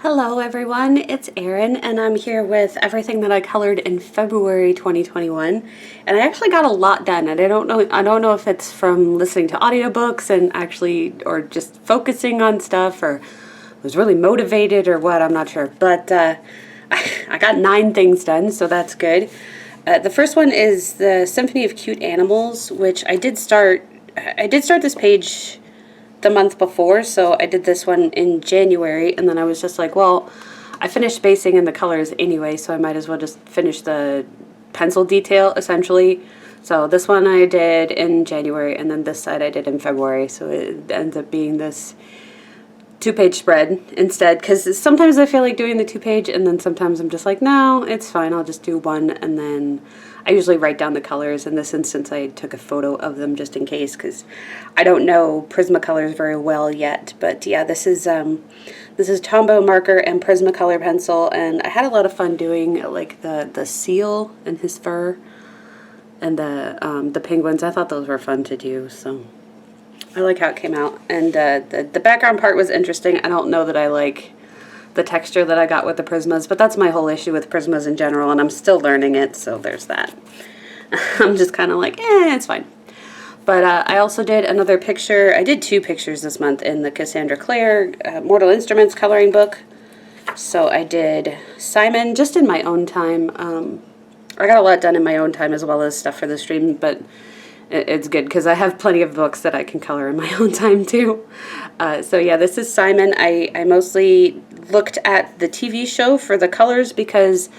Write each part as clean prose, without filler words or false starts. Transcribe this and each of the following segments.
Hello everyone, it's Erin and I'm here with everything that I colored in February 2021, and I actually got a lot done, and I don't know if it's from listening to audiobooks and actually or just focusing on stuff or was really motivated or what, I'm not sure, but I got 9 things done, so that's good. The first one is the Symphony of Cute Animals, which I did start this page the month before, so I did this one in January, and then I was just like, well, I finished spacing in the colors anyway, so I might as well just finish the pencil detail, essentially. So this one I did in January, and then this side I did in February, so it ends up being this 2-page spread instead, because sometimes I feel like doing the 2-page, and then sometimes I'm just like, no, it's fine, I'll just do one, and then I usually write down the colors. In this instance, I took a photo of them just in case, because I don't know Prismacolors very well yet. But yeah, this is Tombow marker and Prismacolor pencil, and I had a lot of fun doing like the seal and his fur, and the penguins. I thought those were fun to do, so I like how it came out. And the background part was interesting. I don't know that I like the texture that I got with the Prismas, but that's my whole issue with Prismas in general, and I'm still learning it, so there's that. I'm just kind of like, it's fine. But I also did another picture. I did 2 pictures this month in the Cassandra Clare Mortal Instruments coloring book. So I did Simon just in my own time. I got a lot done in my own time as well as stuff for the stream, but it's good because I have plenty of books that I can color in my own time too. So yeah, this is Simon. I mostly looked at the TV show for the colors because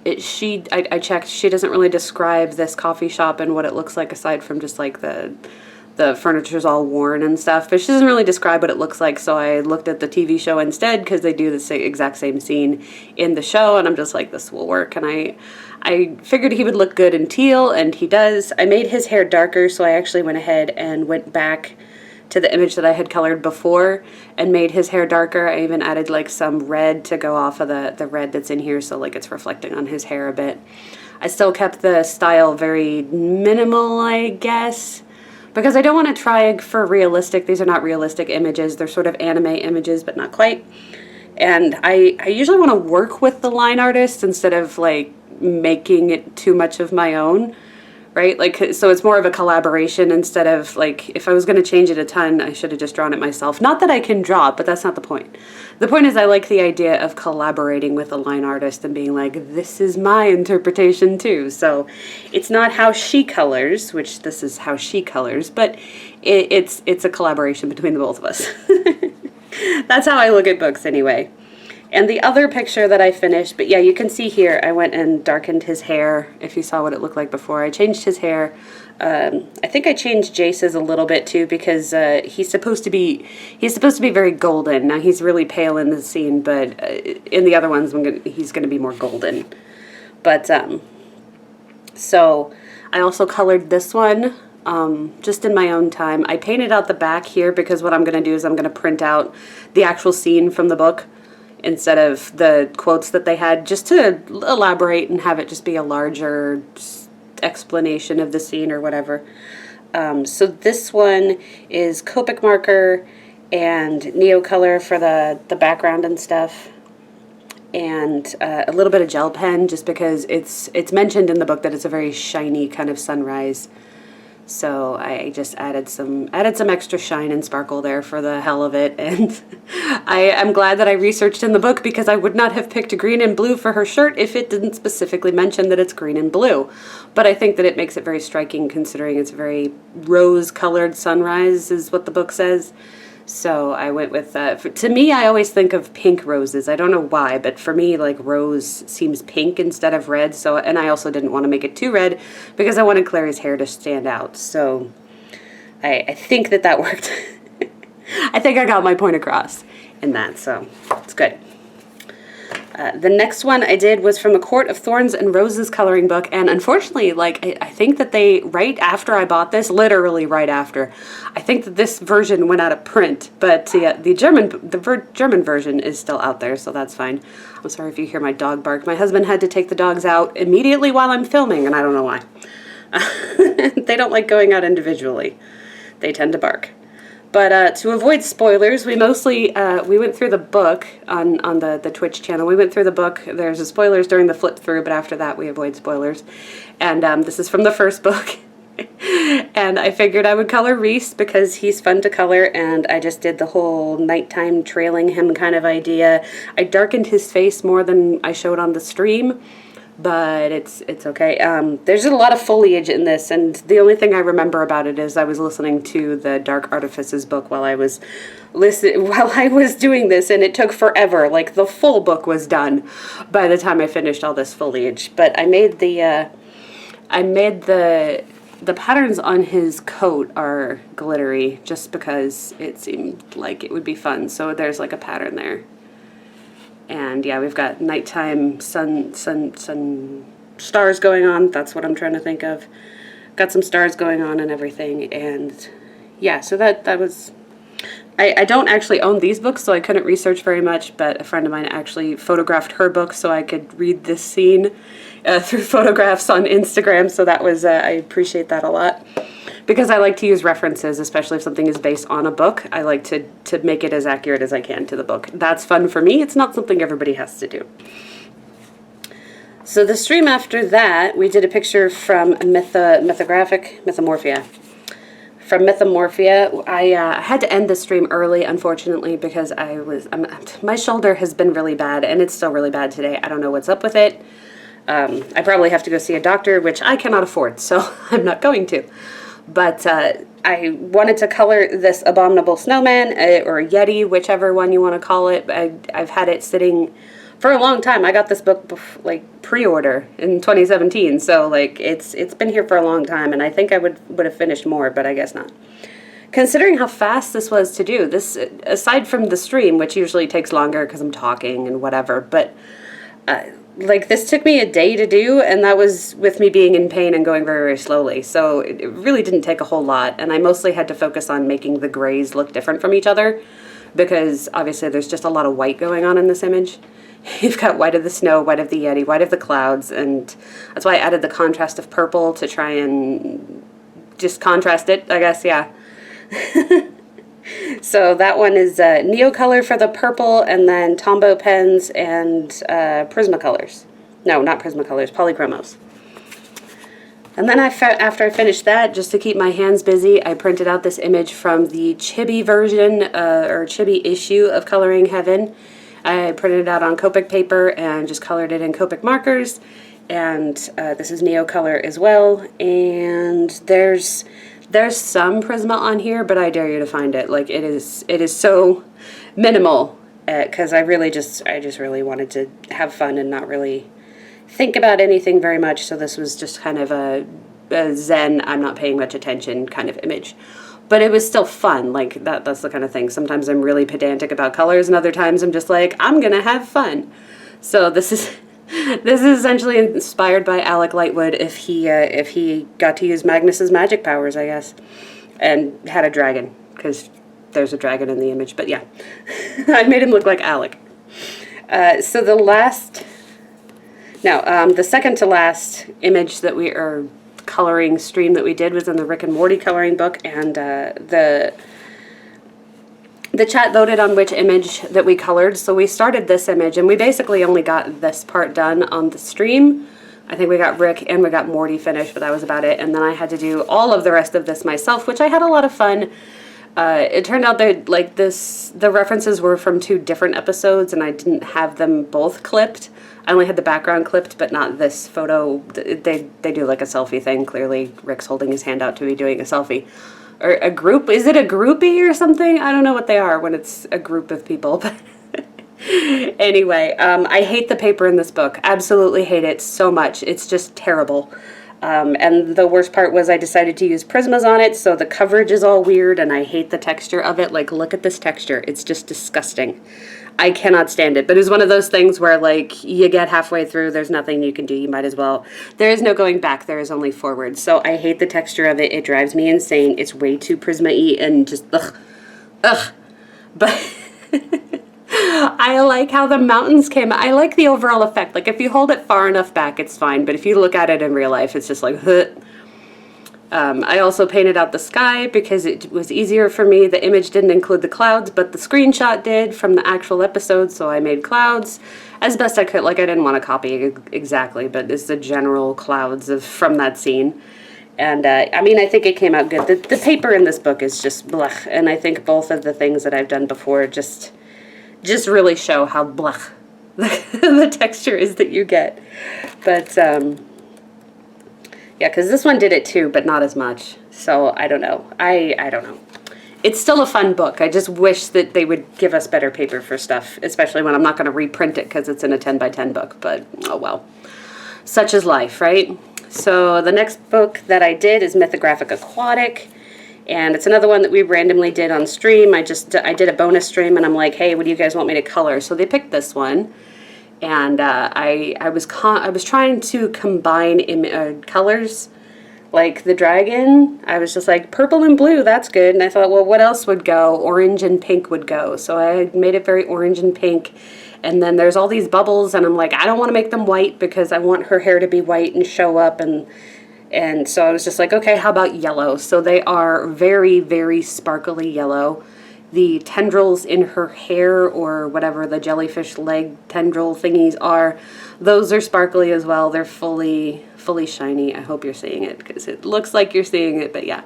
I checked, she doesn't really describe this coffee shop and what it looks like aside from just like the furniture's all worn and stuff, but she doesn't really describe what it looks like, so I looked at the TV show instead because they do the exact same scene in the show, and I'm just like, this will work, and I figured he would look good in teal, and he does. I made his hair darker, so I actually went ahead and went back to the image that I had colored before and made his hair darker. I even added like some red to go off of the red that's in here, so like it's reflecting on his hair a bit. I still kept the style very minimal, I guess, because I don't want to try for realistic. These are not realistic images. They're sort of anime images, but not quite. And I usually want to work with the line artist instead of like making it too much of my own, right? Like, so it's more of a collaboration instead of like, if I was going to change it a ton, I should have just drawn it myself. Not that I can draw, but that's not the point. The point is I like the idea of collaborating with a line artist and being like, this is my interpretation too. So it's not how she colors, which this is how she colors, but it's a collaboration between the both of us. That's how I look at books anyway. And the other picture that I finished, but yeah, you can see here, I went and darkened his hair, if you saw what it looked like before. I changed his hair. I think I changed Jace's a little bit too, because he's supposed to be very golden. Now he's really pale in the scene, but in the other ones he's gonna be more golden. But so I also colored this one just in my own time. I painted out the back here because what I'm gonna do is I'm gonna print out the actual scene from the book instead of the quotes that they had, just to elaborate and have it just be a larger explanation of the scene or whatever. So this one is Copic marker and Neocolor for the background and stuff, and a little bit of gel pen just because it's mentioned in the book that it's a very shiny kind of sunrise. So I just added some extra shine and sparkle there for the hell of it, and I'm glad that I researched in the book because I would not have picked green and blue for her shirt if it didn't specifically mention that it's green and blue. But I think that it makes it very striking considering it's a very rose-colored sunrise is what the book says. So I went with, to me, I always think of pink roses. I don't know why, but for me, like, rose seems pink instead of red. So, and I also didn't want to make it too red because I wanted Clary's hair to stand out. So I think that worked. I think I got my point across in that, so it's good. The next one I did was from a Court of Thorns and Roses coloring book, and unfortunately, like, I think that they, right after I bought this, literally right after, I think that this version went out of print, but yeah, the German version is still out there, so that's fine. I'm sorry if you hear my dog bark. My husband had to take the dogs out immediately while I'm filming, and I don't know why. They don't like going out individually. They tend to bark. But to avoid spoilers, we mostly, we went through the book on the Twitch channel. We went through the book. There's spoilers during the flip through, but after that we avoid spoilers. And this is from the first book. And I figured I would color Reese because he's fun to color, and I just did the whole nighttime trailing him kind of idea. I darkened his face more than I showed on the stream, but it's okay. There's a lot of foliage in this, and the only thing I remember about it is I was listening to the Dark Artifices book while I was doing this, and it took forever. Like, the full book was done by the time I finished all this foliage. But I made the patterns on his coat are glittery just because it seemed like it would be fun. So there's like a pattern there. And yeah, we've got nighttime sun stars going on. That's what I'm trying to think of. Got some stars going on and everything. And yeah, so that was... I don't actually own these books, so I couldn't research very much, but a friend of mine actually photographed her book so I could read this scene through photographs on Instagram, so that was, I appreciate that a lot. Because I like to use references, especially if something is based on a book. I like to make it as accurate as I can to the book. That's fun for me. It's not something everybody has to do. So the stream after that, we did a picture from Mythomorphia. From Mythomorphia, I had to end the stream early, unfortunately, because my shoulder has been really bad, and it's still really bad today. I don't know what's up with it. I probably have to go see a doctor, which I cannot afford, so I'm not going to. But I wanted to color this abominable snowman, or Yeti, whichever one you want to call it. I've had it sitting for a long time. I got this book pre-order in 2017, so like it's been here for a long time, and I think I would have finished more, but I guess not. Considering how fast this was to do, this, aside from the stream, which usually takes longer because I'm talking and whatever, but like this took me a day to do, and that was with me being in pain and going very, very slowly. So it really didn't take a whole lot, and I mostly had to focus on making the grays look different from each other, because obviously there's just a lot of white going on in this image. You've got white of the snow, white of the Yeti, white of the clouds, and that's why I added the contrast of purple to try and just contrast it, I guess, yeah. So that one is Neocolor for the purple, and then Tombow pens and Prismacolors. No, not Prismacolors, Polychromos. And then after I finished that, just to keep my hands busy, I printed out this image from the chibi version, or chibi issue of Coloring Heaven. I printed it out on Copic paper and just colored it in Copic markers. And this is Neocolor as well. And there's some Prisma on here, but I dare you to find it. Like, it is so minimal, because I just really wanted to have fun and not really think about anything very much. So this was just kind of a zen, I'm not paying much attention kind of image. But it was still fun. Like, that's the kind of thing. Sometimes I'm really pedantic about colors, and other times I'm just like, I'm gonna have fun. So this is essentially inspired by Alec Lightwood if he got to use Magnus's magic powers, I guess, and had a dragon, because there's a dragon in the image. But yeah, I made him look like Alec. So the second to last image that we are coloring stream that we did was in the Rick and Morty coloring book, and the chat voted on which image that we colored. So we started this image, and we basically only got this part done on the stream. I think we got Rick and we got Morty finished, but that was about it. And then I had to do all of the rest of this myself, which I had a lot of fun. It turned out that the references were from 2 different episodes, and I didn't have them both clipped. I only had the background clipped, but not this photo. They do like a selfie thing. Clearly, Rick's holding his hand out to be doing a selfie. Or a group. Is it a groupie or something? I don't know what they are when it's a group of people. But anyway, I hate the paper in this book. Absolutely hate it so much. It's just terrible. And the worst part was I decided to use Prismas on it, so the coverage is all weird, and I hate the texture of it. Like, look at this texture. It's just disgusting. I cannot stand it. But it was one of those things where, like, you get halfway through, there's nothing you can do, you might as well. There is no going back, there is only forward. So I hate the texture of it. It drives me insane. It's way too Prisma-y and just, ugh. But I like how the mountains came. I like the overall effect. Like, if you hold it far enough back, it's fine. But if you look at it in real life, it's just like, huh. I also painted out the sky because it was easier for me. The image didn't include the clouds, but the screenshot did from the actual episode, so I made clouds as best I could. Like, I didn't want to copy exactly, but it's the general clouds from that scene. And, I mean, I think it came out good. The paper in this book is just blech, and I think both of the things that I've done before just really show how blech the texture is that you get. But, yeah, because this one did it too, but not as much. So I don't know. I don't know. It's still a fun book. I just wish that they would give us better paper for stuff, especially when I'm not going to reprint it because it's in a 10 by 10 book. But, oh well. Such is life, right? So the next book that I did is Mythographic Aquatic. And it's another one that we randomly did on stream. I did a bonus stream, and I'm like, hey, what do you guys want me to color? So they picked this one. And I was trying to combine colors, like the dragon. I was just like, purple and blue, that's good. And I thought, well, what else would go? Orange and pink would go. So I made it very orange and pink. And then there's all these bubbles, and I'm like, I don't want to make them white because I want her hair to be white and show up. And so I was just like, okay, how about yellow? So they are very, very sparkly yellow. The tendrils in her hair, or whatever the jellyfish leg tendril thingies are, those are sparkly as well. They're fully shiny. I hope you're seeing it because it looks like you're seeing it, but yeah.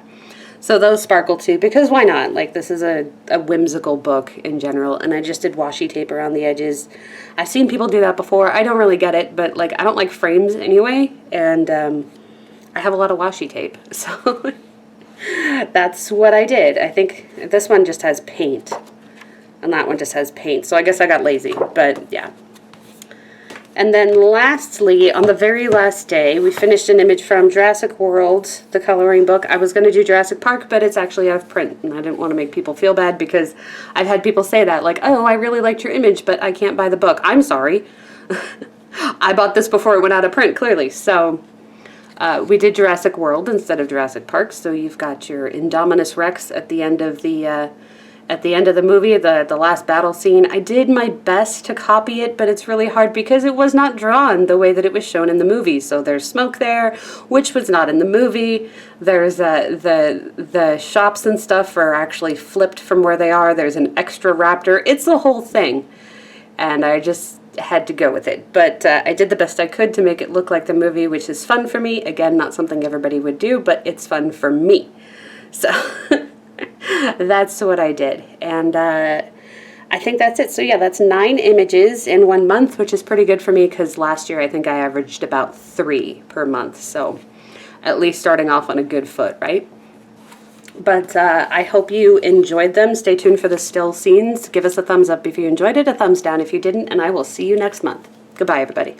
So those sparkle too, because why not? Like, this is a whimsical book in general, and I just did washi tape around the edges. I've seen people do that before. I don't really get it, but like, I don't like frames anyway, and I have a lot of washi tape, so that's what I did. I think this one just has paint, and that one just has paint, so I guess I got lazy, but yeah. And then lastly, on the very last day, we finished an image from Jurassic World, the coloring book. I was going to do Jurassic Park, but it's actually out of print, and I didn't want to make people feel bad because I've had people say that, like, oh, I really liked your image, but I can't buy the book. I'm sorry. I bought this before it went out of print, clearly. So we did Jurassic World instead of Jurassic Park, so you've got your Indominus Rex at the end of the movie, the last battle scene. I did my best to copy it, but it's really hard because it was not drawn the way that it was shown in the movie. So there's smoke there, which was not in the movie. There's the shops and stuff are actually flipped from where they are. There's an extra raptor. It's the whole thing, and I just had to go with it. But I did the best I could to make it look like the movie, which is fun for me. Again, not something everybody would do, but it's fun for me. So that's what I did. And I think that's it. So yeah, that's 9 images in 1 month, which is pretty good for me because last year I think I averaged about 3 per month. So at least starting off on a good foot, right? But I hope you enjoyed them. Stay tuned for the still scenes. Give us a thumbs up if you enjoyed it, a thumbs down if you didn't, and I will see you next month. Goodbye, everybody.